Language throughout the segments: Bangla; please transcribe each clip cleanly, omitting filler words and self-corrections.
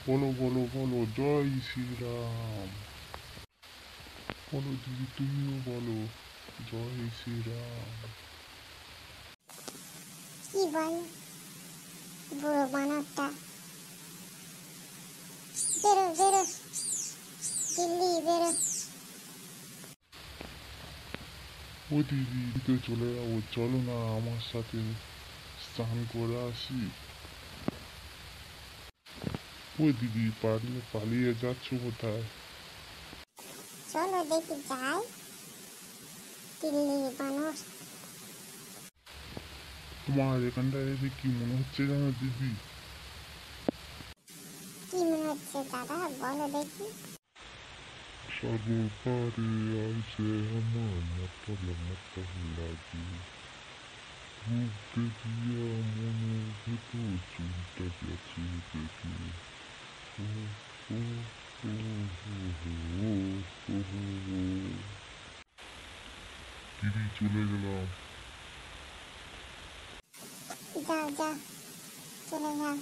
বলো বলো বলো, জয় শ্রীরাম। বলো দিদি, তুমিও বলো, জয় শ্রীরাম। কি বল বুড়ো বানরটা, বেরো বেরো, দিল্লি বেরো। ও দিদি, তো চলে যাবো, চলো না আমার সাথে স্নান করে আসি। ও দিদি, পালিয়ে যাচ্ছ কোথায়? চলো দেখি যাই, দিল্লি বানর। তোমার এখানটায় এসে কি মনে হচ্ছে জানো দিদি? কি মনে হচ্ছে দাদা, বলো দেখি। সাগর পাড়ে আছে আমার মাতাল মাতাল লাগে, ডুবতে দিয়া মনের ভেতর চুলটা গেছে দেখে। ও ও ও ও ও ও। দিদি, চলে গেলাম। যাও যাও, চলে যাও,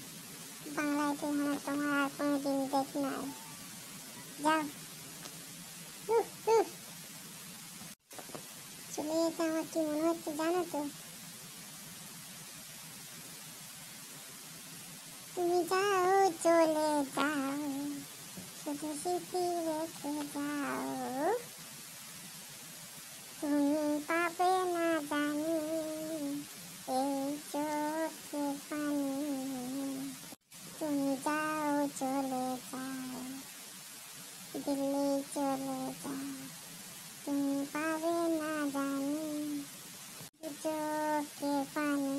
বাংলায় তো তোমার আর কোনোদিন দেখি নাই। যাও। উহ, উহ। চলে যেতে আমার কি মনে হচ্ছে জানো তো? তুমি যাও, চলে যাও, শুধু স্মৃতি রেখে যাও। তুমি পাবে না জানি এই চোখে পানি। তুমি যাও, চলে যাও, দিল্লি চলে যাও। তুমি পাবে না জানি চোখে পানি।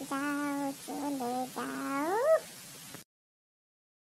যাও, চলে যাও।